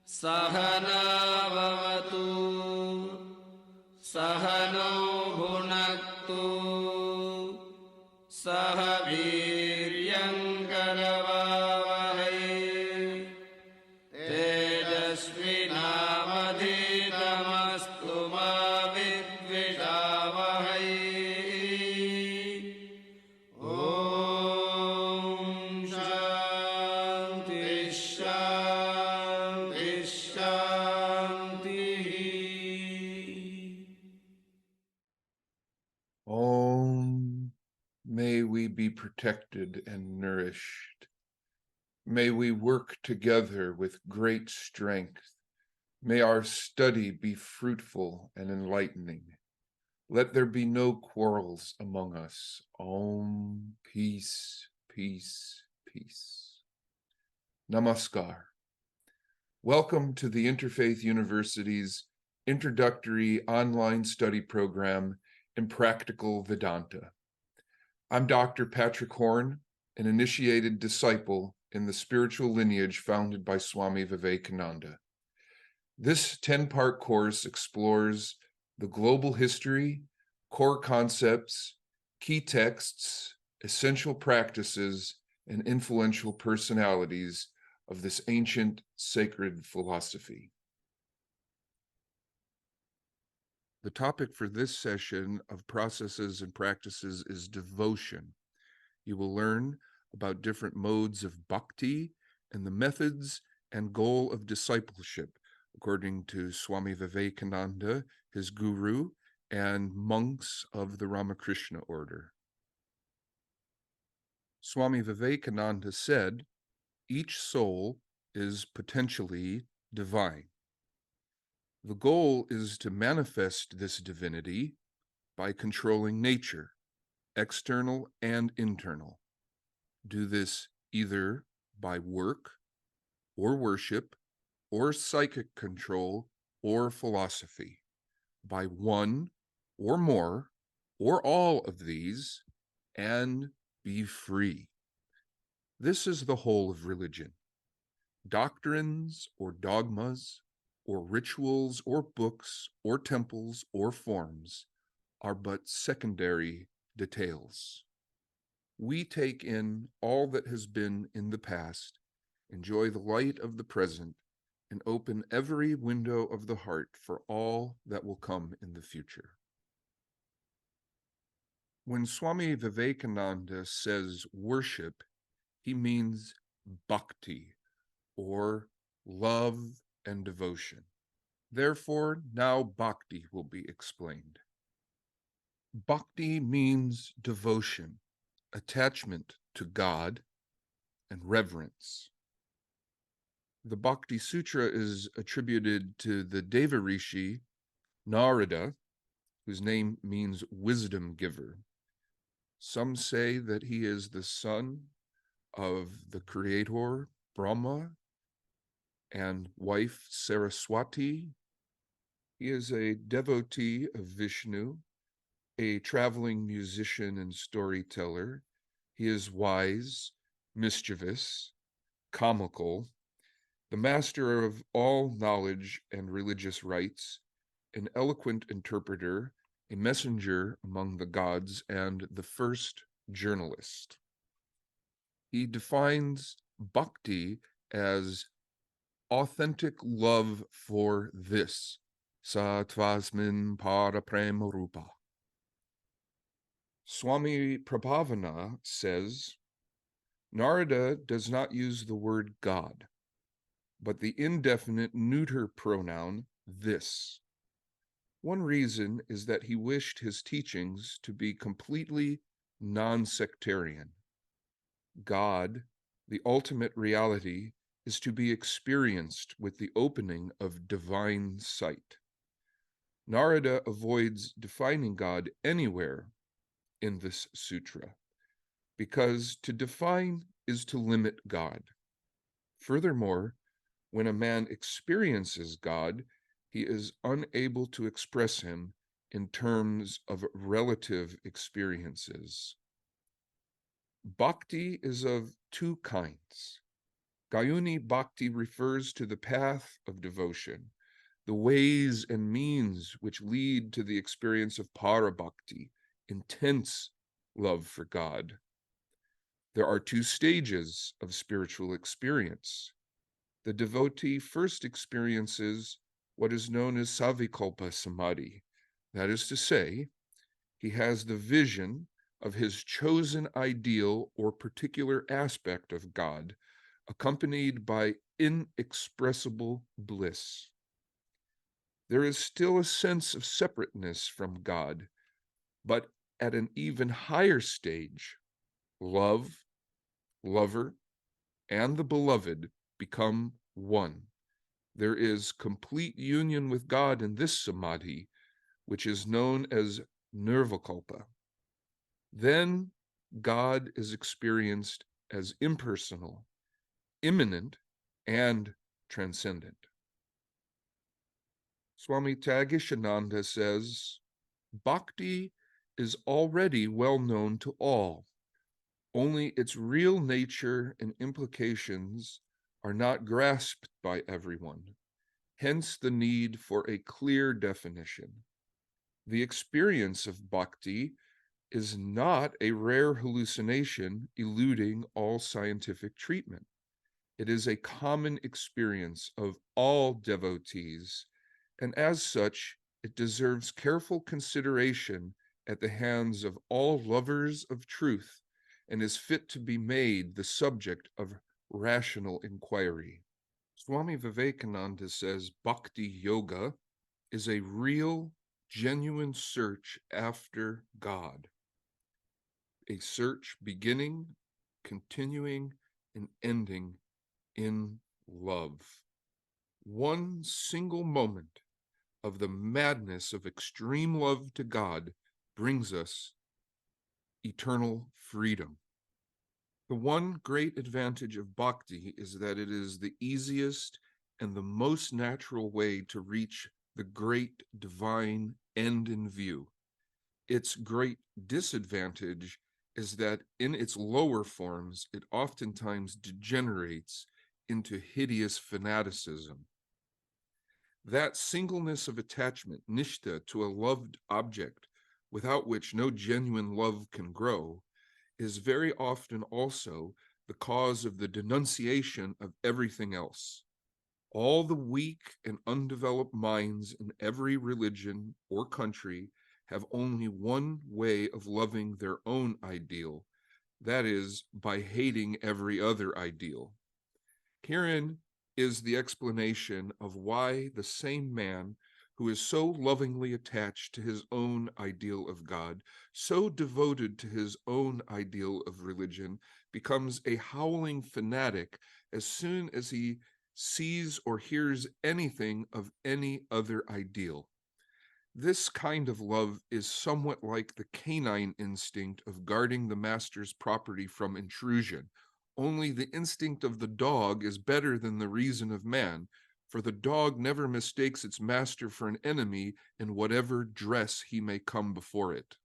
Sahana vavatu, sahano bhunaktu, sahaviryamkaravavahai, tejasvinavadhitamastu ma vidvishavahai. Om Shanti Shanti Shanti. Om, may we be protected and nourished. May we work together with great strength. May our study be fruitful and enlightening. Let there be no quarrels among us. Om, peace, peace, peace. Namaskar. Welcome to the Interfaith University's introductory online study program in Practical Vedanta. I'm Dr. Patrick Horn, an initiated disciple in the spiritual lineage founded by Swami Vivekananda. This 10-part course explores the global history, core concepts, key texts, essential practices, and influential personalities of this ancient sacred philosophy. The topic for this session of processes and practices is devotion. You will learn about different modes of bhakti and the methods and goal of discipleship, according to Swami Vivekananda, his guru, and monks of the Ramakrishna Order. Swami Vivekananda said, each soul is potentially divine. The goal is to manifest this divinity by controlling nature, external and internal. Do this either by work or worship or psychic control or philosophy, by one or more or all of these, and be free. This is the whole of religion. Doctrines or dogmas or rituals or books or temples or forms are but secondary details. We take in all that has been in the past, enjoy the light of the present, and open every window of the heart for all that will come in the future. When Swami Vivekananda says worship, he means bhakti, or love and devotion. Therefore, now bhakti will be explained. Bhakti means devotion, attachment to God, and reverence. The Bhakti Sutra is attributed to the Deva Rishi, Narada, whose name means wisdom giver. Some say that he is the son of the creator, Brahma, and wife Saraswati. He is a devotee of Vishnu, a traveling musician and storyteller. He is wise, mischievous, comical, the master of all knowledge and religious rites, an eloquent interpreter, a messenger among the gods, and the first journalist. He defines bhakti as authentic love for this, sattvasmin paraprema rupa. Swami Prabhavana says, Narada does not use the word God, but the indefinite neuter pronoun this. One reason is that he wished his teachings to be completely non-sectarian. God, the ultimate reality, is to be experienced with the opening of divine sight. Narada avoids defining God anywhere in this sutra, because to define is to limit God. Furthermore, when a man experiences God, he is unable to express him in terms of relative experiences. Bhakti is of two kinds. Gayuni Bhakti refers to the path of devotion, the ways and means which lead to the experience of para bhakti, intense love for God. There are two stages of spiritual experience. The devotee first experiences what is known as savikalpa samadhi. That is to say, he has the vision of his chosen ideal or particular aspect of God, accompanied by inexpressible bliss. There is still a sense of separateness from God, but at an even higher stage, love, lover, and the beloved become one. There is complete union with God in this samadhi, which is known as nirvikalpa. Then God is experienced as impersonal, immanent, and transcendent. Swami Vivekananda says, Bhakti is already well known to all. Only its real nature and implications are not grasped by everyone, hence the need for a clear definition. The experience of bhakti is not a rare hallucination eluding all scientific treatment. It is a common experience of all devotees, and as such, it deserves careful consideration at the hands of all lovers of truth and is fit to be made the subject of rational inquiry. Swami Vivekananda says bhakti yoga is a real, genuine search after God, a search beginning, continuing, and ending in love. One single moment of the madness of extreme love to God brings us eternal freedom. The one great advantage of bhakti is that it is the easiest and the most natural way to reach the great divine end in view. Its great disadvantage is that in its lower forms, it oftentimes degenerates into hideous fanaticism. That singleness of attachment, nishtha, to a loved object, without which no genuine love can grow, is very often also the cause of the denunciation of everything else. All the weak and undeveloped minds in every religion or country have only one way of loving their own ideal, that is, by hating every other ideal. Herein is the explanation of why the same man who is so lovingly attached to his own ideal of God, so devoted to his own ideal of religion, becomes a howling fanatic as soon as he sees or hears anything of any other ideal. This kind of love is somewhat like the canine instinct of guarding the master's property from intrusion. Only the instinct of the dog is better than the reason of man, for the dog never mistakes its master for an enemy in whatever dress he may come before it.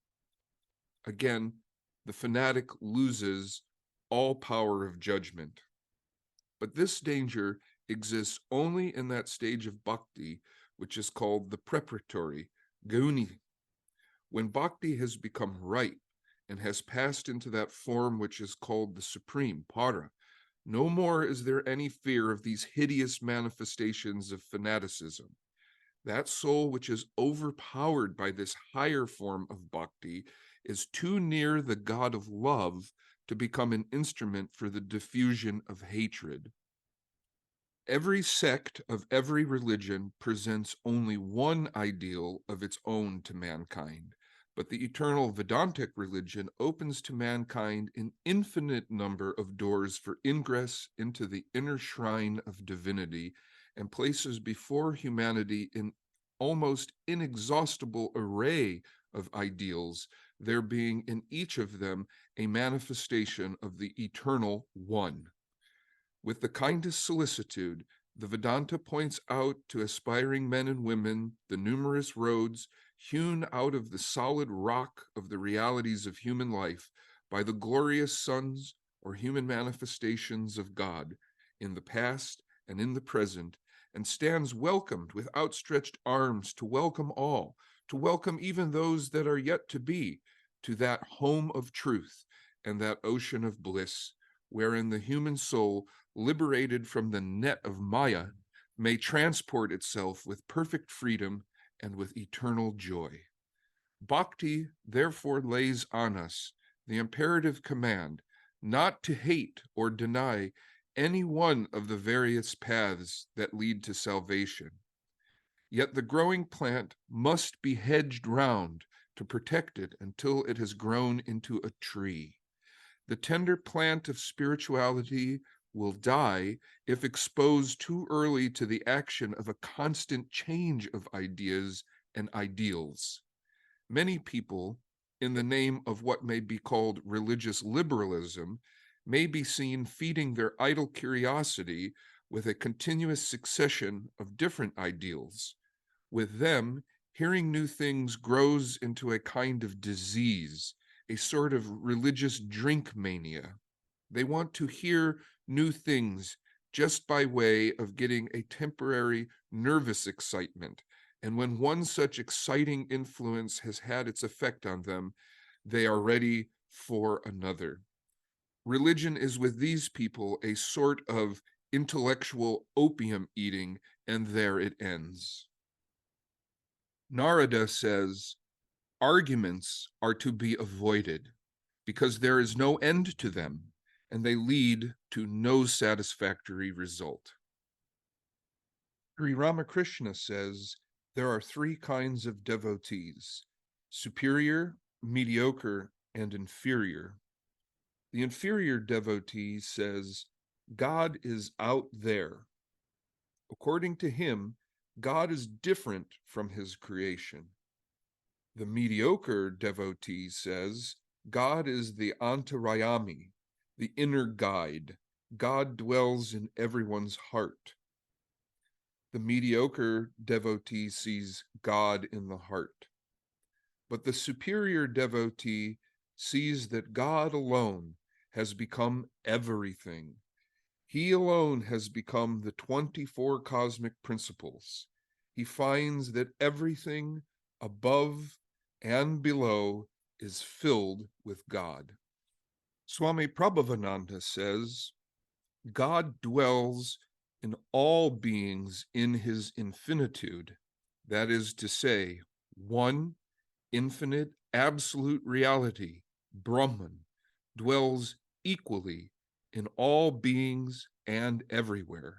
Again, the fanatic loses all power of judgment. But this danger exists only in that stage of bhakti, which is called the preparatory, gauni. When bhakti has become ripe and has passed into that form which is called the supreme, para, no more is there any fear of these hideous manifestations of fanaticism. That soul which is overpowered by this higher form of bhakti is too near the God of love to become an instrument for the diffusion of hatred. Every sect of every religion presents only one ideal of its own to mankind, but the eternal Vedantic religion opens to mankind an infinite number of doors for ingress into the inner shrine of divinity and places before humanity an almost inexhaustible array of ideals, there being in each of them a manifestation of the eternal One. With the kindest solicitude, the Vedanta points out to aspiring men and women the numerous roads hewn out of the solid rock of the realities of human life by the glorious sons or human manifestations of God in the past and in the present, and stands welcomed with outstretched arms to welcome all, to welcome even those that are yet to be, to that home of truth and that ocean of bliss, wherein the human soul, liberated from the net of Maya, may transport itself with perfect freedom and with eternal joy. Bhakti therefore lays on us the imperative command not to hate or deny any one of the various paths that lead to salvation. Yet the growing plant must be hedged round to protect it until it has grown into a tree. The tender plant of spirituality will die if exposed too early to the action of a constant change of ideas and ideals. Many people, in the name of what may be called religious liberalism, may be seen feeding their idle curiosity with a continuous succession of different ideals. With them, hearing new things grows into a kind of disease, a sort of religious drink mania. They want to hear new things just by way of getting a temporary nervous excitement. And when one such exciting influence has had its effect on them, they are ready for another. Religion is with these people a sort of intellectual opium eating, and there it ends. Narada says, arguments are to be avoided because there is no end to them, and they lead to no satisfactory result. Sri Ramakrishna says there are three kinds of devotees: superior, mediocre, and inferior. The inferior devotee says, God is out there. According to him, God is different from his creation. The mediocre devotee says, God is the antarayami, the inner guide. God dwells in everyone's heart. The mediocre devotee sees God in the heart. But the superior devotee sees that God alone has become everything. He alone has become the 24 cosmic principles. He finds that everything above and below is filled with God. Swami Vivekananda says, God dwells in all beings in his infinitude, that is to say, one infinite absolute reality, Brahman, dwells equally in all beings and everywhere.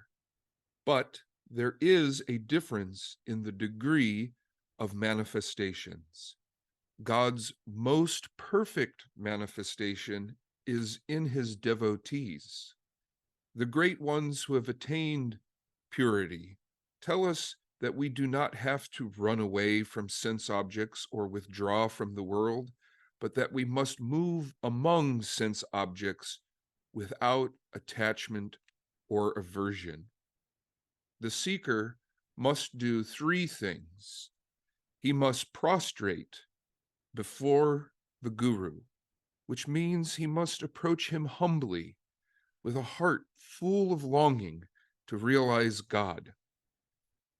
But there is a difference in the degree of manifestations. God's most perfect manifestation is in his devotees. The great ones who have attained purity tell us that we do not have to run away from sense objects or withdraw from the world, but that we must move among sense objects without attachment or aversion. The seeker must do three things. He must prostrate before the Guru, which means he must approach him humbly, with a heart full of longing to realize God.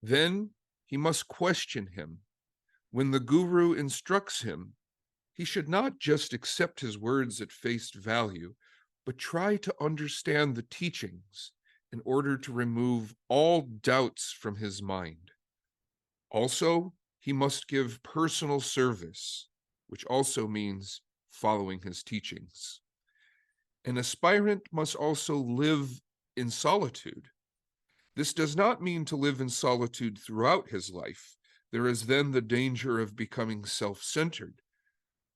Then he must question him. When the Guru instructs him, he should not just accept his words at face value, but try to understand the teachings in order to remove all doubts from his mind. Also, he must give personal service, which also means following his teachings. An aspirant must also live in solitude. This does not mean to live in solitude throughout his life. There is then the danger of becoming self-centered.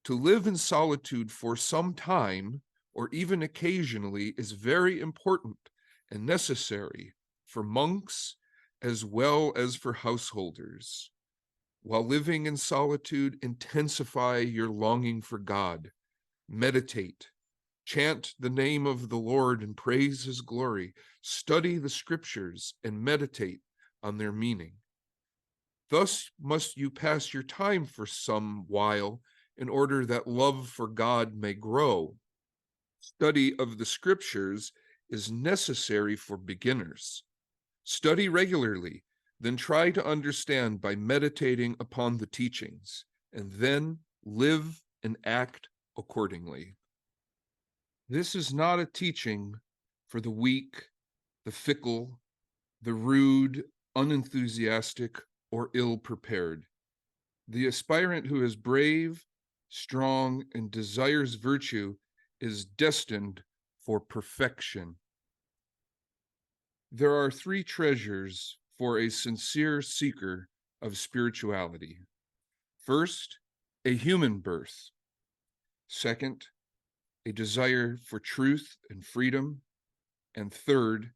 To live in solitude for some time, or even occasionally, is very important and necessary for monks as well as for householders. While living in solitude, intensify your longing for God. Meditate. Chant the name of the Lord and praise his glory. Study the scriptures and meditate on their meaning. Thus must you pass your time for some while in order that love for God may grow Study of the scriptures is necessary for beginners. Study regularly, then try to understand by meditating upon the teachings, and then live and act accordingly. This is not a teaching for the weak, the fickle, the rude, unenthusiastic, or ill-prepared. The aspirant who is brave, strong, and desires virtue is destined for perfection. There are three treasures for a sincere seeker of spirituality. First, a human birth. Second, a desire for truth and freedom. And third,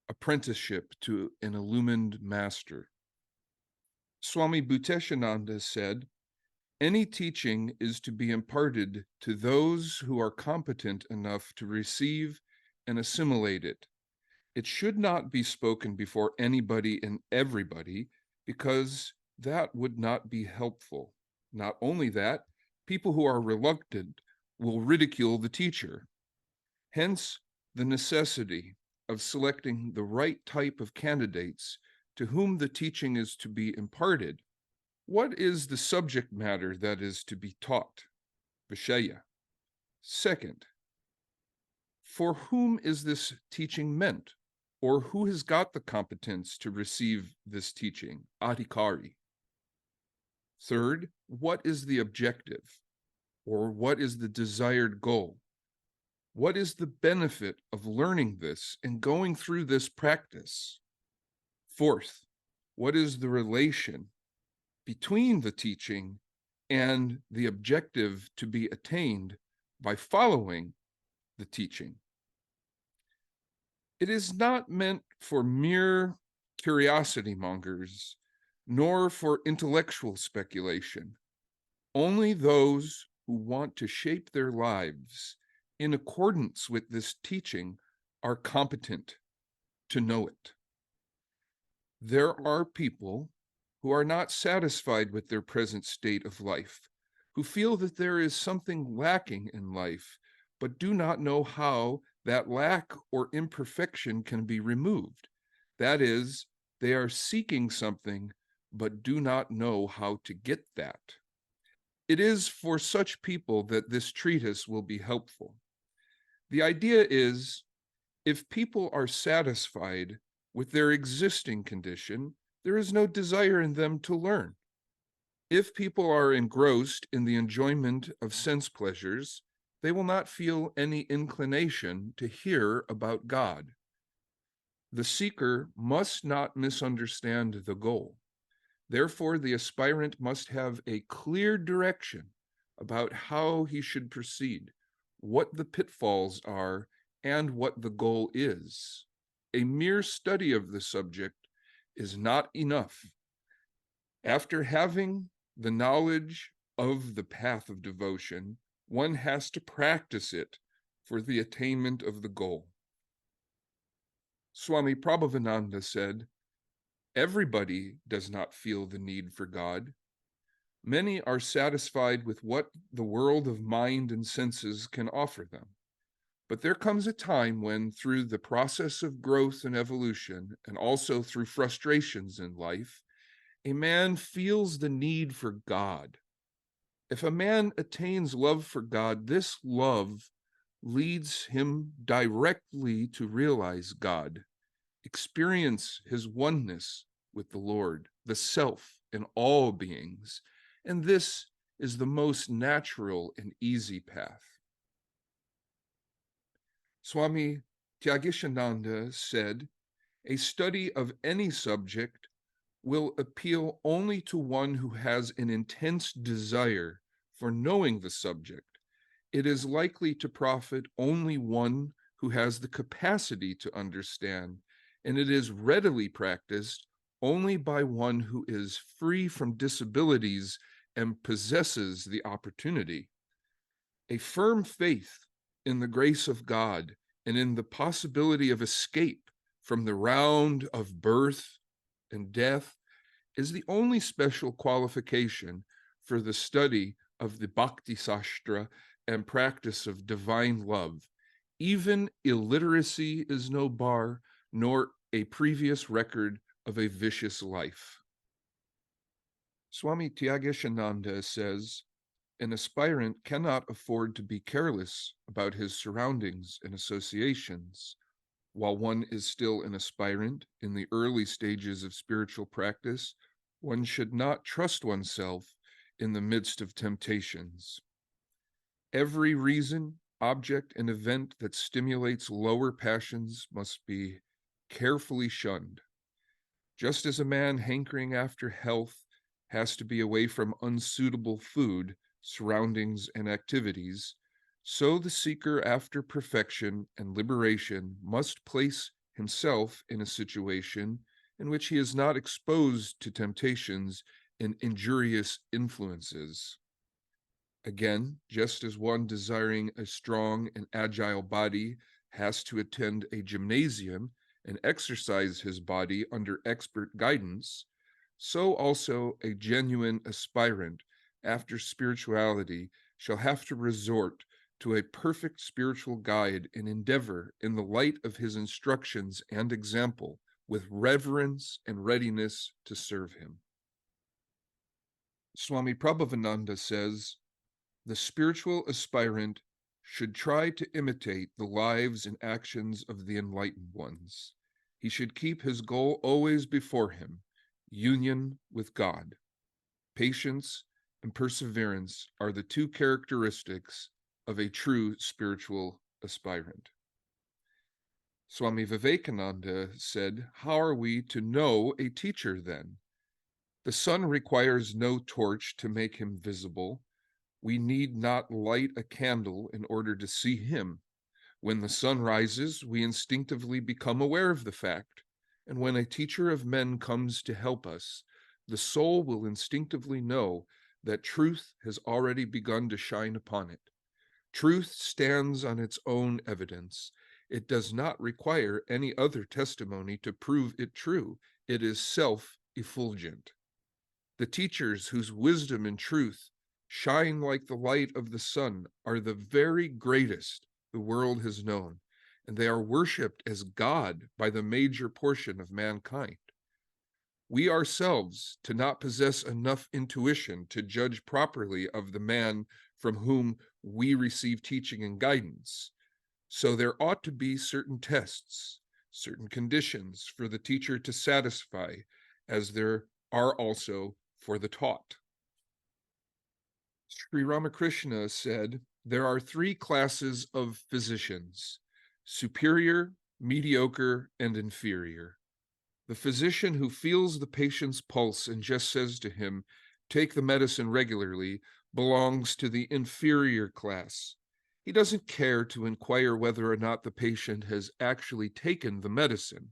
apprenticeship to an illumined master. Swami Vivekananda said, "Any teaching is to be imparted to those who are competent enough to receive and assimilate it. It should not be spoken before anybody and everybody, because that would not be helpful. Not only that, people who are reluctant will ridicule the teacher. Hence, the necessity of selecting the right type of candidates to whom the teaching is to be imparted. What is the subject matter that is to be taught? Vishaya. Second, for whom is this teaching meant? Or who has got the competence to receive this teaching? Adhikari. Third, what is the objective? Or what is the desired goal? What is the benefit of learning this and going through this practice? Fourth, what is the relation between the teaching and the objective to be attained by following the teaching? It is not meant for mere curiosity mongers, nor for intellectual speculation. Only those who want to shape their lives in accordance with this teaching are competent to know it. There are people who are not satisfied with their present state of life, who feel that there is something lacking in life, but do not know how that lack or imperfection can be removed. That is, they are seeking something, but do not know how to get that. It is for such people that this treatise will be helpful. The idea is, if people are satisfied with their existing condition, there is no desire in them to learn. If people are engrossed in the enjoyment of sense pleasures, they will not feel any inclination to hear about God. The seeker must not misunderstand the goal. Therefore, the aspirant must have a clear direction about how he should proceed, what the pitfalls are, and what the goal is. A mere study of the subject is not enough. After having the knowledge of the path of devotion, one has to practice it for the attainment of the goal. Swami Prabhavananda said, "Everybody does not feel the need for God. Many are satisfied with what the world of mind and senses can offer them. But there comes a time when, through the process of growth and evolution, and also through frustrations in life, a man feels the need for God. If a man attains love for God, this love leads him directly to realize God, experience his oneness with the Lord, the self in all beings, and this is the most natural and easy path." Swami Tyagishananda said, "A study of any subject will appeal only to one who has an intense desire for knowing the subject. It is likely to profit only one who has the capacity to understand, and it is readily practiced only by one who is free from disabilities and possesses the opportunity. A firm faith in the grace of God and in the possibility of escape from the round of birth and death is the only special qualification for the study of the Bhakti Sastra and practice of divine love. Even illiteracy is no bar, nor a previous record of a vicious life. Swami Vivekananda says, an aspirant cannot afford to be careless about his surroundings and associations. While one is still an aspirant in the early stages of spiritual practice, one should not trust oneself in the midst of temptations. Every reason, object, and event that stimulates lower passions must be carefully shunned. Just as a man hankering after health has to be away from unsuitable food, surroundings, and activities, so the seeker after perfection and liberation must place himself in a situation in which he is not exposed to temptations and injurious influences. Again, just as one desiring a strong and agile body has to attend a gymnasium and exercise his body under expert guidance, so also a genuine aspirant after spirituality shall have to resort to a perfect spiritual guide and endeavor in the light of his instructions and example with reverence and readiness to serve him. Swami Prabhavananda says, the spiritual aspirant should try to imitate the lives and actions of the enlightened ones. He should keep his goal always before him, union with God. Patience and perseverance are the two characteristics of a true spiritual aspirant. Swami Vivekananda said, how are we to know a teacher then? The sun requires no torch to make him visible. We need not light a candle in order to see him. When the sun rises, we instinctively become aware of the fact. And when a teacher of men comes to help us, the soul will instinctively know that truth has already begun to shine upon it. Truth stands on its own evidence. It does not require any other testimony to prove it true. It is self-effulgent. The teachers whose wisdom and truth shine like the light of the sun are the very greatest the world has known, and they are worshipped as God by the major portion of mankind. We ourselves do not possess enough intuition to judge properly of the man from whom we receive teaching and guidance. So there ought to be certain tests, certain conditions for the teacher to satisfy, as there are also for the taught. Sri Ramakrishna said, there are three classes of physicians, superior, mediocre, and inferior. The physician who feels the patient's pulse and just says to him, take the medicine regularly, belongs to the inferior class. He doesn't care to inquire whether or not the patient has actually taken the medicine.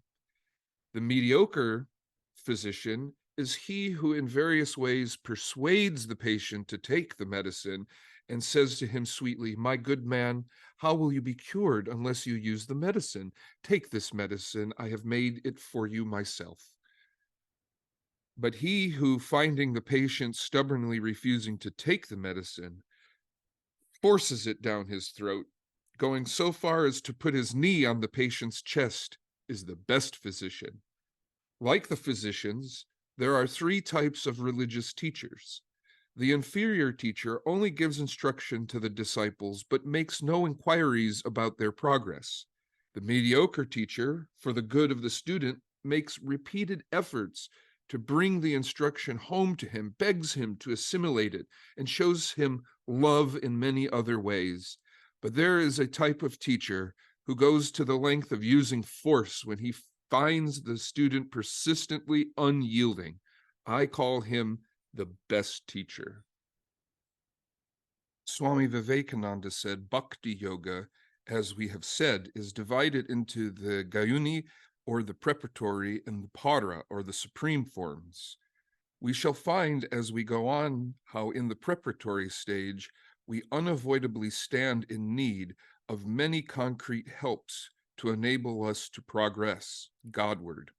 The mediocre physician is he who in various ways persuades the patient to take the medicine and says to him sweetly, my good man, how will you be cured unless you use the medicine? Take this medicine, I have made it for you myself. But he who, finding the patient stubbornly refusing to take the medicine, forces it down his throat, going so far as to put his knee on the patient's chest, is the best physician. Like the physicians, there are three types of religious teachers. The inferior teacher only gives instruction to the disciples, but makes no inquiries about their progress. The mediocre teacher, for the good of the student, makes repeated efforts to bring the instruction home to him, begs him to assimilate it, and shows him love in many other ways. But there is a type of teacher who goes to the length of using force when he finds the student persistently unyielding. I call him the best teacher. Swami Vivekananda said bhakti yoga, as we have said, is divided into the gayuni, or the preparatory, and the para, or the supreme forms. We shall find as we go on how in the preparatory stage we unavoidably stand in need of many concrete helps to enable us to progress Godward.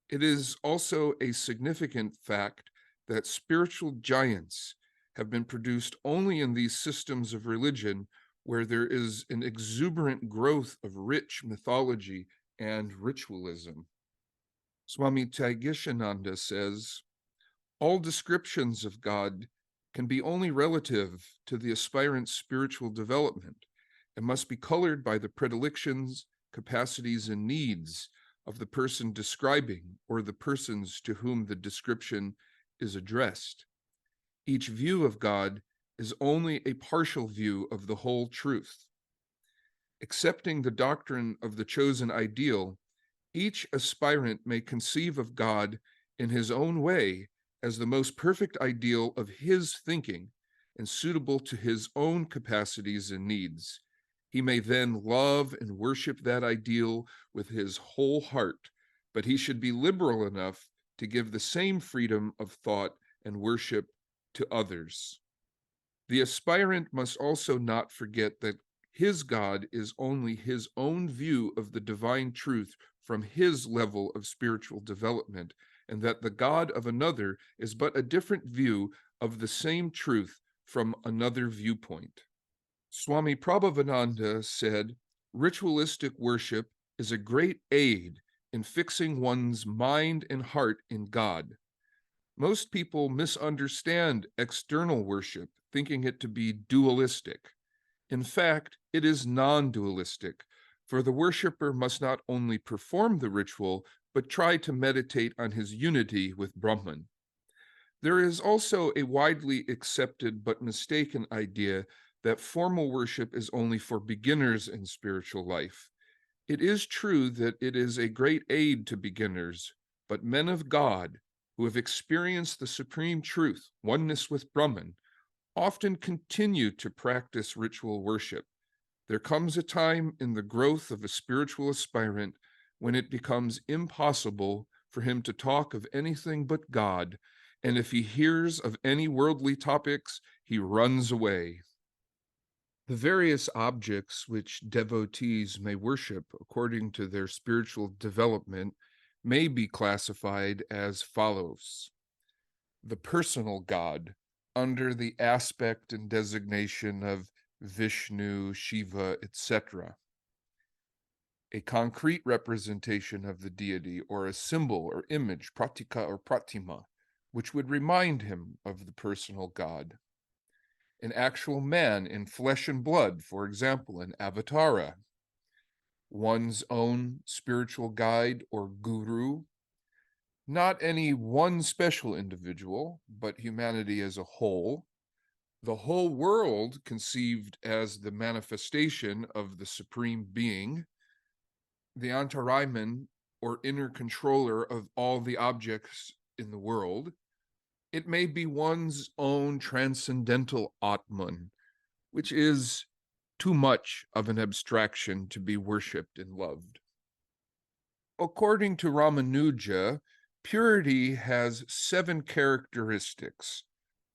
It is also a significant fact that spiritual giants have been produced only in these systems of religion where there is an exuberant growth of rich mythology and ritualism. Swami Vivekananda says, all descriptions of God can be only relative to the aspirant's spiritual development and must be colored by the predilections, capacities, and needs of the person describing or the persons to whom the description is addressed. Each view of God is only a partial view of the whole truth. Accepting the doctrine of the chosen ideal, each aspirant may conceive of God in his own way as the most perfect ideal of his thinking and suitable to his own capacities and needs. He may then love and worship that ideal with his whole heart, but he should be liberal enough to give the same freedom of thought and worship to others. The aspirant must also not forget that his God is only his own view of the divine truth from his level of spiritual development, and that the God of another is but a different view of the same truth from another viewpoint. Swami Prabhavananda said, ritualistic worship is a great aid in fixing one's mind and heart in God. Most people misunderstand external worship, thinking it to be dualistic. In fact, it is non-dualistic, for the worshiper must not only perform the ritual, but try to meditate on his unity with Brahman. There is also a widely accepted but mistaken idea that formal worship is only for beginners in spiritual life. It is true that it is a great aid to beginners, but men of God, who have experienced the supreme truth, oneness with Brahman, often continue to practice ritual worship. There comes a time in the growth of a spiritual aspirant when it becomes impossible for him to talk of anything but God, and if he hears of any worldly topics, he runs away. The various objects which devotees may worship according to their spiritual development may be classified as follows. The personal God, under the aspect and designation of Vishnu, Shiva, etc. A concrete representation of the deity or a symbol or image, pratika or pratima, which would remind him of the personal God. An actual man in flesh and blood, for example, an avatara. One's own spiritual guide or guru. Not any one special individual, but humanity as a whole. The whole world conceived as the manifestation of the Supreme Being, the Antaraiman, or inner controller of all the objects in the world. It may be one's own transcendental Atman, which is too much of an abstraction to be worshipped and loved. According to Ramanuja, purity has 7 characteristics.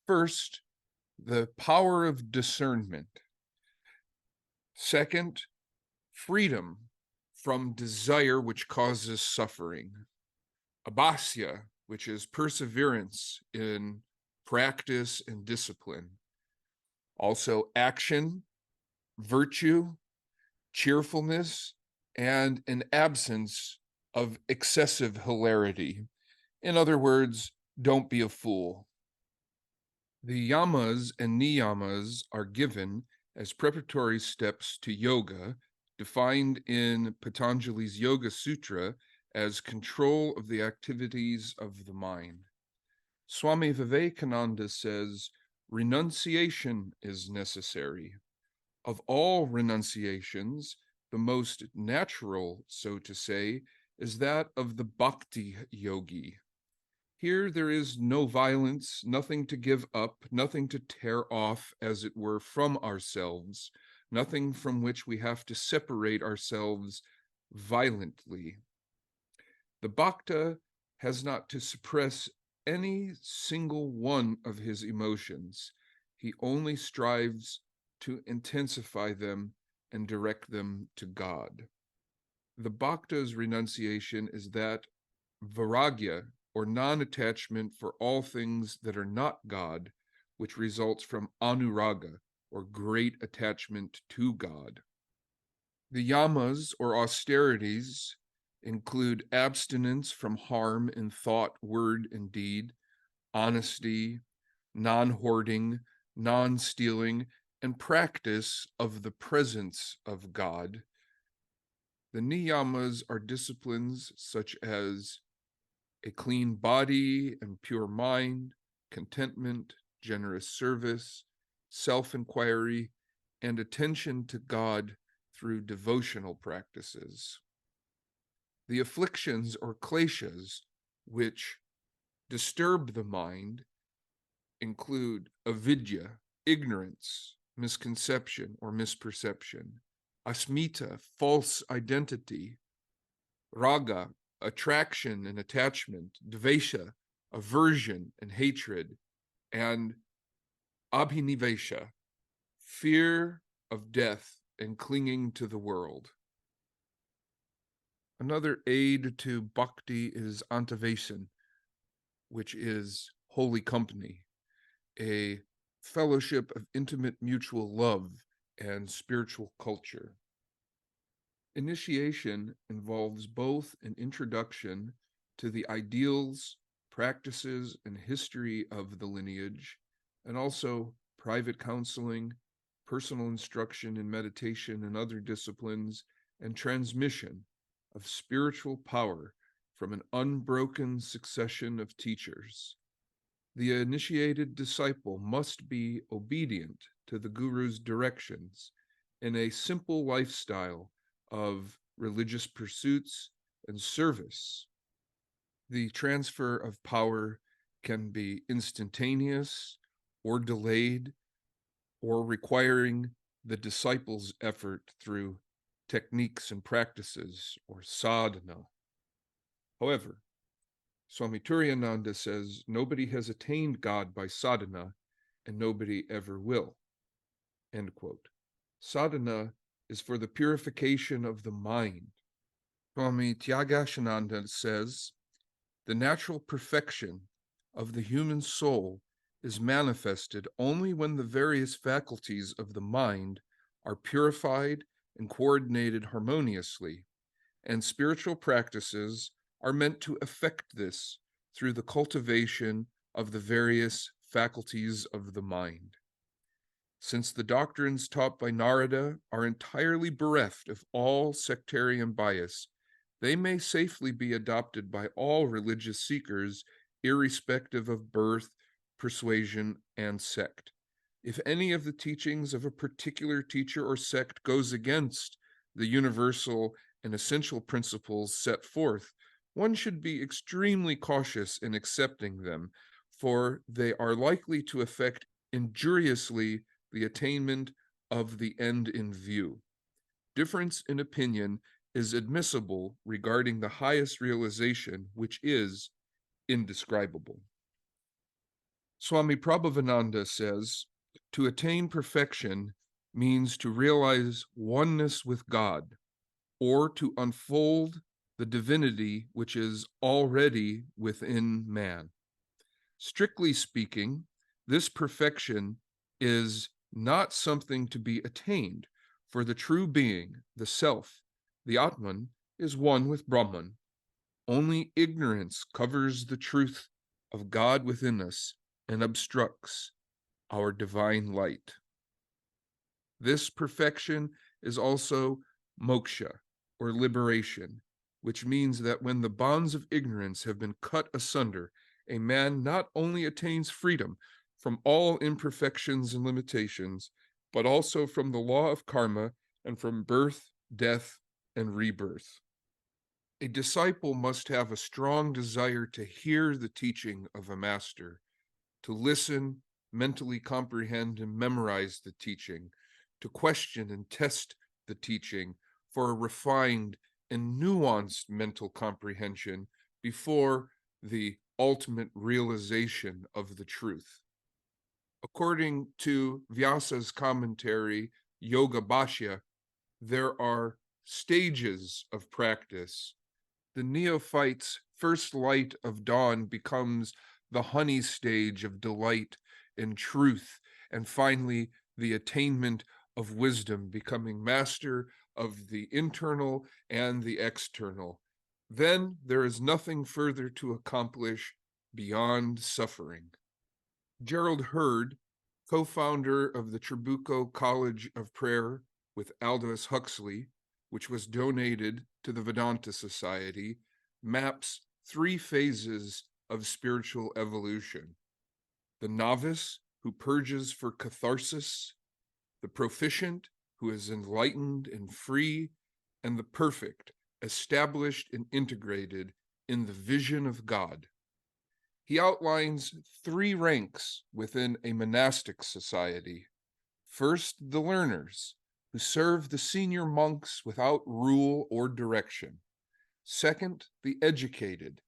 First, the power of discernment. Second, freedom from desire which causes suffering. Abhasya, which is perseverance in practice and discipline. Also action, virtue, cheerfulness, and an absence of excessive hilarity. In other words, don't be a fool. The yamas and niyamas are given as preparatory steps to yoga, defined in Patanjali's Yoga Sutra as control of the activities of the mind. Swami Vivekananda says, renunciation is necessary. Of all renunciations, the most natural, so to say, is that of the bhakti yogi. Here there is no violence, nothing to give up, nothing to tear off, as it were, from ourselves, nothing from which we have to separate ourselves violently. The bhakta has not to suppress any single one of his emotions. He only strives to intensify them and direct them to God. The bhakta's renunciation is that vairagya, or non-attachment for all things that are not God, which results from anuraga, or great attachment to God. The yamas, or austerities, include abstinence from harm in thought, word, and deed, honesty, non-hoarding, non-stealing, and practice of the presence of God. The niyamas are disciplines such as a clean body and pure mind, contentment, generous service, self-inquiry, and attention to God through devotional practices. The afflictions or kleshas, which disturb the mind, include avidya, ignorance, misconception or misperception, asmita, false identity, raga, attraction and attachment, dvesha, aversion and hatred, and abhinivesha, fear of death and clinging to the world. Another aid to bhakti is antavesan, which is holy company, a fellowship of intimate mutual love and spiritual culture. Initiation involves both an introduction to the ideals, practices, and history of the lineage, and also private counseling, personal instruction in meditation and other disciplines, and transmission of spiritual power from an unbroken succession of teachers. The initiated disciple must be obedient to the guru's directions in a simple lifestyle of religious pursuits and service. The transfer of power can be instantaneous or delayed, or requiring the disciple's effort through techniques and practices, or sadhana. However, Swami Turiyananda says nobody has attained God by sadhana, and nobody ever will. End quote. Sadhana is for the purification of the mind. Swami Tyagashananda says the natural perfection of the human soul is manifested only when the various faculties of the mind are purified and coordinated harmoniously, and spiritual practices are meant to effect this through the cultivation of the various faculties of the mind. Since the doctrines taught by Narada are entirely bereft of all sectarian bias, they may safely be adopted by all religious seekers, irrespective of birth, persuasion, and sect. If any of the teachings of a particular teacher or sect goes against the universal and essential principles set forth, one should be extremely cautious in accepting them, for they are likely to affect injuriously the attainment of the end in view. Difference in opinion is admissible regarding the highest realization, which is indescribable. Swami Prabhavananda says, to attain perfection means to realize oneness with God, or to unfold the divinity which is already within man. Strictly speaking, this perfection is not something to be attained, for the true being, the self, the Atman, is one with Brahman. Only ignorance covers the truth of God within us and obstructs our divine light. This perfection is also moksha, or liberation, which means that when the bonds of ignorance have been cut asunder, a man not only attains freedom from all imperfections and limitations, but also from the law of karma and from birth, death, and rebirth. A disciple must have a strong desire to hear the teaching of a master, to listen, mentally comprehend, and memorize the teaching, to question and test the teaching for a refined and nuanced mental comprehension before the ultimate realization of the truth. According to Vyasa's commentary, Yoga Bhashya, there are stages of practice. The neophyte's first light of dawn becomes the honey stage of delight and truth, and finally the attainment of wisdom, becoming master of the internal and the external. Then there is nothing further to accomplish beyond suffering. Gerald Hurd, co-founder of the Trabuco College of Prayer with Aldous Huxley, which was donated to the Vedanta Society, maps 3 phases of spiritual evolution: the novice, who purges for catharsis; the proficient, who is enlightened and free; and the perfect, established and integrated in the vision of God. He outlines 3 ranks within a monastic society. First, the learners, who serve the senior monks without rule or direction. Second, the educated,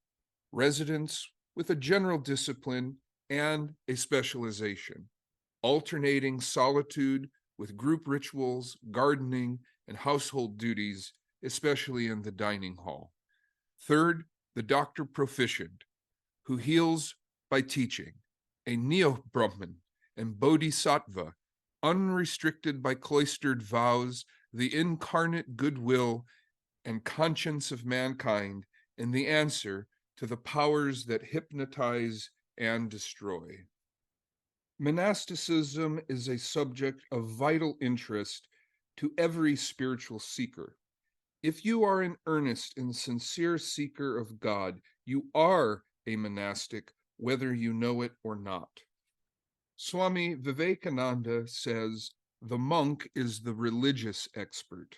residents with a general discipline and a specialization, alternating solitude with group rituals, gardening, and household duties, especially in the dining hall. Third, the doctor proficient, who heals by teaching, a neo-Brahman and bodhisattva, unrestricted by cloistered vows, the incarnate goodwill and conscience of mankind, and the answer to the powers that hypnotize and destroy. Monasticism is a subject of vital interest to every spiritual seeker. If you are an earnest and sincere seeker of God, you are a monastic, whether you know it or not. Swami Vivekananda says, the monk is the religious expert.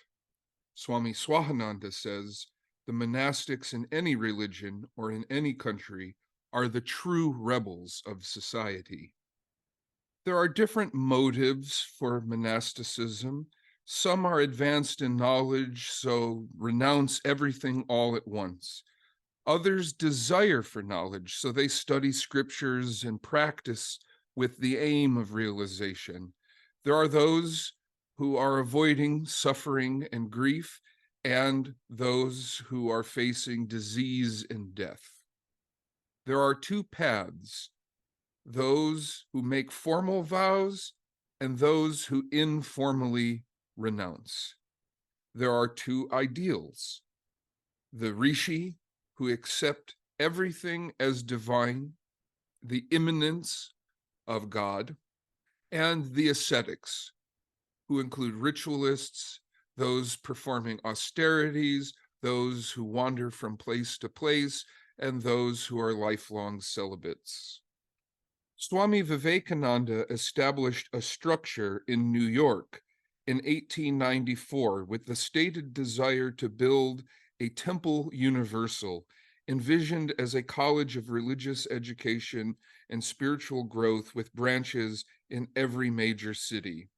Swami Swahananda says, the monastics in any religion or in any country are the true rebels of society. There are different motives for monasticism. Some are advanced in knowledge, so renounce everything all at once. Others desire for knowledge, so they study scriptures and practice with the aim of realization. There are those who are avoiding suffering and grief, and those who are facing disease and death. There are 2 paths: those who make formal vows and those who informally renounce. There are 2 ideals: the rishi, who accept everything as divine, the immanence of God, and the ascetics, who include ritualists, those performing austerities, those who wander from place to place, and those who are lifelong celibates. Swami Vivekananda established a structure in New York in 1894 with the stated desire to build a temple universal, envisioned as a college of religious education and spiritual growth with branches in every major city.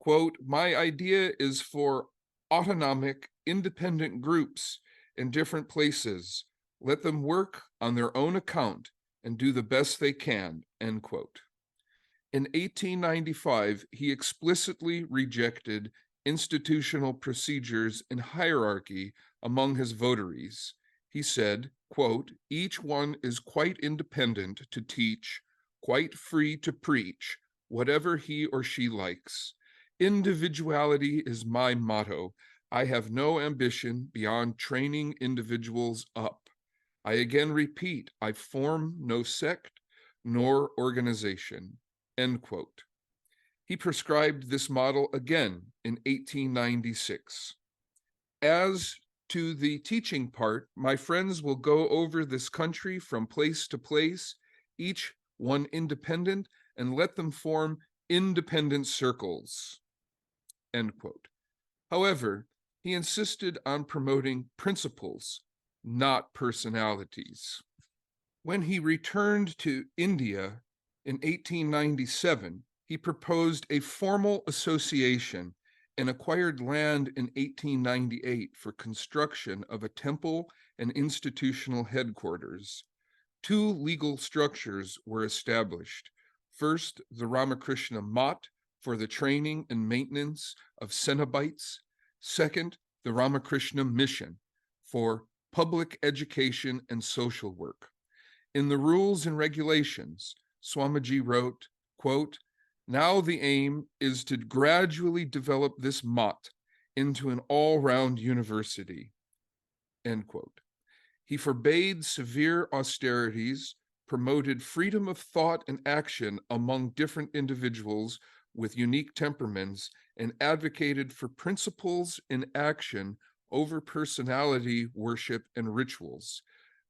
Quote, my idea is for autonomic, independent groups in different places. Let them work on their own account and do the best they can, end quote. In 1895, he explicitly rejected institutional procedures and hierarchy among his votaries. He said, quote, each one is quite independent to teach, quite free to preach, whatever he or she likes. Individuality is my motto. I have no ambition beyond training individuals up. I again repeat, I form no sect nor organization, end quote. He prescribed this model again in 1896. As to the teaching part, my friends will go over this country from place to place, each one independent, and let them form independent circles, end quote. However, he insisted on promoting principles, not personalities. When he returned to India in 1897, he proposed a formal association and acquired land in 1898 for construction of a temple and institutional headquarters. 2 legal structures were established. First, the Ramakrishna Mat for the training and maintenance of Cenobites. Second, the Ramakrishna Mission for public education and social work. In the rules and regulations, Swamiji wrote, quote, Now the aim is to gradually develop this mott into an all-round university, end quote. He forbade severe austerities, promoted freedom of thought and action among different individuals with unique temperaments, and advocated for principles in action over personality worship and rituals.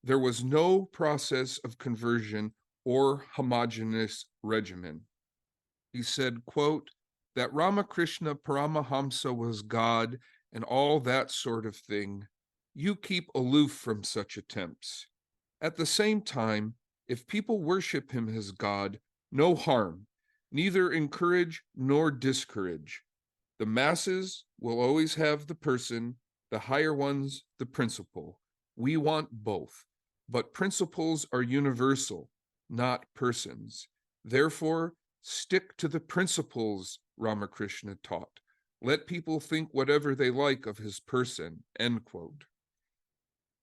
There was no process of conversion or homogeneous regimen. He said, quote, that Ramakrishna Paramahamsa was God and all that sort of thing. You keep aloof from such attempts. At the same time, if people worship him as God, no harm, neither encourage nor discourage. The masses will always have the person, the higher ones, the principle. We want both, but principles are universal, not persons. Therefore, stick to the principles Ramakrishna taught. Let people think whatever they like of his person, end quote.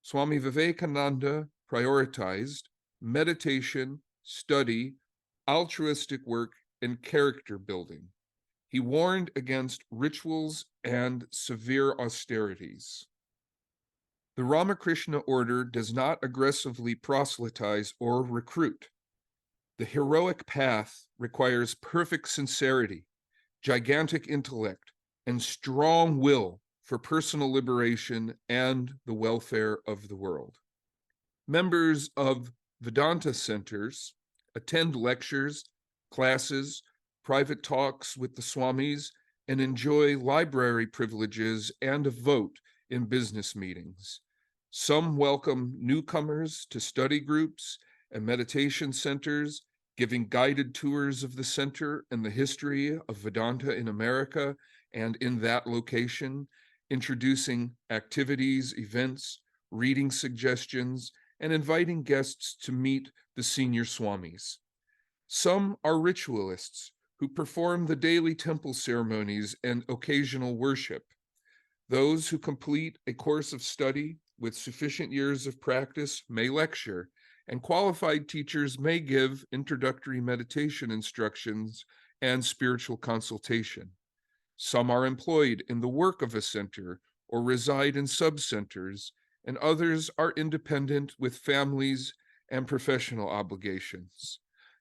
Swami Vivekananda prioritized meditation, study, altruistic work, and character building. He warned against rituals and severe austerities. The Ramakrishna Order does not aggressively proselytize or recruit. The heroic path requires perfect sincerity, gigantic intellect, and strong will for personal liberation and the welfare of the world. Members of Vedanta centers attend lectures, classes, private talks with the Swamis, and enjoy library privileges and a vote in business meetings. Some welcome newcomers to study groups and meditation centers, giving guided tours of the center and the history of Vedanta in America and in that location, introducing activities, events, reading suggestions, and inviting guests to meet the senior Swamis. Some are ritualists who perform the daily temple ceremonies and occasional worship. Those who complete a course of study with sufficient years of practice may lecture, and qualified teachers may give introductory meditation instructions and spiritual consultation. Some are employed in the work of a center or reside in sub-centers, and others are independent with families and professional obligations.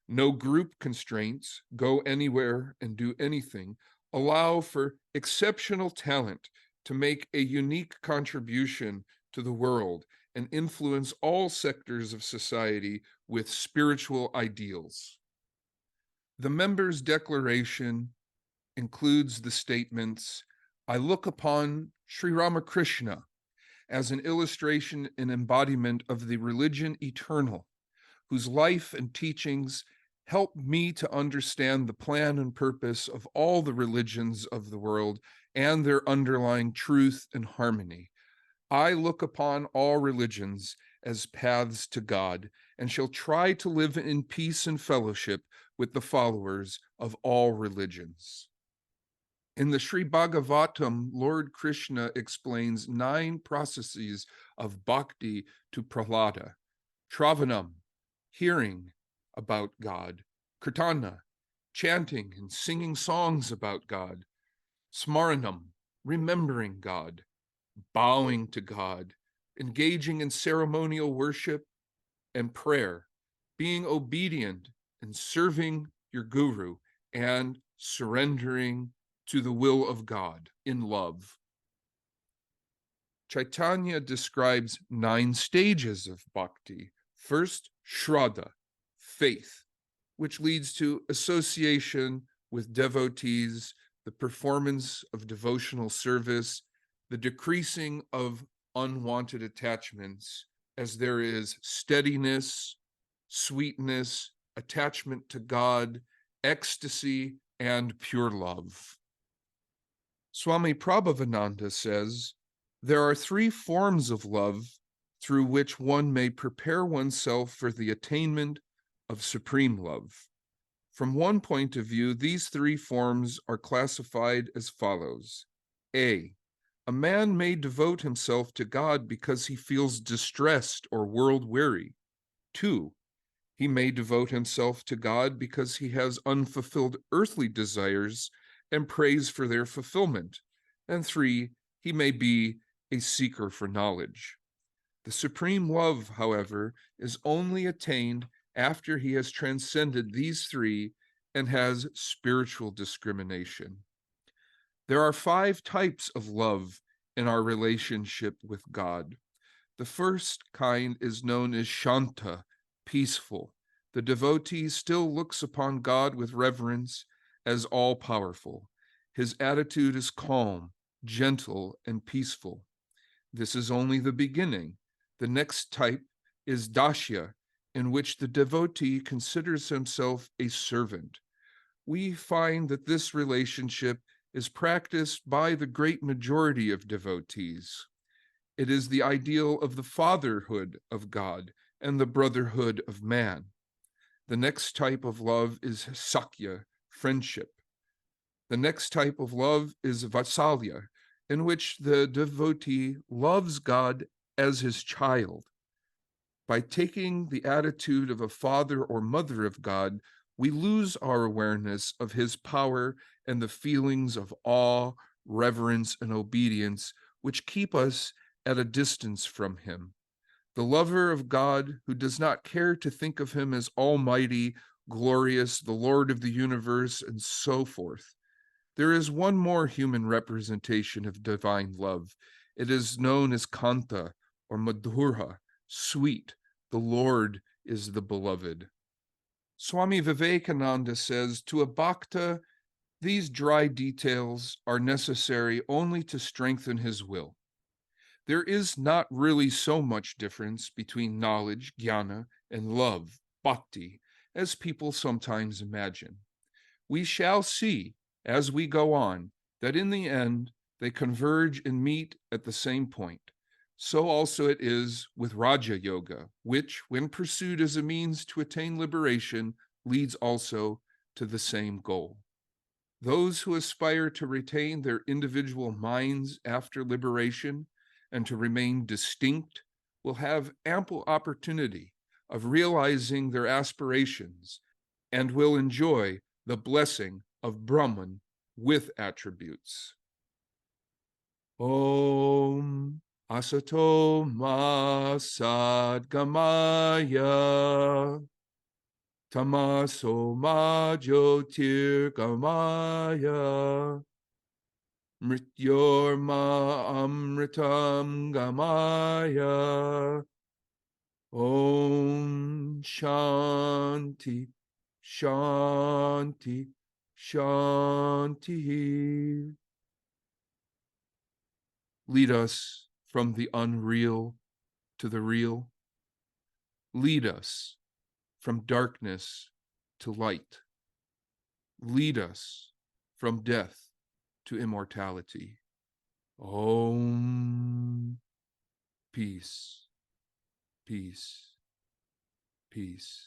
No group constraints, go anywhere and do anything, allow for exceptional talent to make a unique contribution to the world and influence all sectors of society with spiritual ideals. The members' declaration includes the statements, I look upon Sri Ramakrishna as an illustration and embodiment of the religion eternal, whose life and teachings help me to understand the plan and purpose of all the religions of the world and their underlying truth and harmony. I look upon all religions as paths to God and shall try to live in peace and fellowship with the followers of all religions. In the Sri Bhagavatam, Lord Krishna explains 9 processes of bhakti to Prahlada: Shravanam, hearing about God; Kirtana, chanting and singing songs about God; Smaranam, remembering God; bowing to God; engaging in ceremonial worship; and prayer, being obedient and serving your guru, and surrendering to the will of God in love. Chaitanya describes 9 stages of bhakti. First, Shraddha, faith, which leads to association with devotees, the performance of devotional service, the decreasing of unwanted attachments, as there is steadiness, sweetness, attachment to God, ecstasy, and pure love. Swami Prabhavananda says, there are 3 forms of love through which one may prepare oneself for the attainment of supreme love. From one point of view, these 3 forms are classified as follows. A man may devote himself to God because he feels distressed or world-weary. 2, He may devote himself to God because he has unfulfilled earthly desires and prays for their fulfillment. And 3, he may be a seeker for knowledge. The supreme love, however, is only attained after he has transcended these 3 and has spiritual discrimination. There are 5 types of love in our relationship with God. The first kind is known as Shanta, peaceful. The devotee still looks upon God with reverence as all-powerful. His attitude is calm, gentle, and peaceful. This is only the beginning. The next type is Dashya, in which the devotee considers himself a servant. We find that this relationship is practiced by the great majority of devotees. It is the ideal of the fatherhood of God and the brotherhood of man. The next type of love is Sakya, friendship. The next type of love is Vatsalya, in which the devotee loves God as his child. By taking the attitude of a father or mother of God, we lose our awareness of his power and the feelings of awe, reverence, and obedience, which keep us at a distance from him. The lover of God, who does not care to think of him as almighty, glorious, the Lord of the universe, and so forth. There is one more human representation of divine love. It is known as Kanta or Madhura, sweet. The Lord is the beloved. Swami Vivekananda says, to a bhakta, these dry details are necessary only to strengthen his will. There is not really so much difference between knowledge, jnana, and love, bhakti, as people sometimes imagine. We shall see, as we go on, that in the end, they converge and meet at the same point. So also it is with Raja Yoga, which, when pursued as a means to attain liberation, leads also to the same goal. Those who aspire to retain their individual minds after liberation and to remain distinct will have ample opportunity of realizing their aspirations and will enjoy the blessing of Brahman with attributes. Om Asato Ma Sadgamaya Tamaso Ma Jyotir Gamaya Mrityor Ma Amritam Gamaya. Om Shanti, Shanti, Shanti. Lead us from the unreal to the real. Lead us from darkness to light. Lead us from death to immortality. Om. Peace, peace, peace.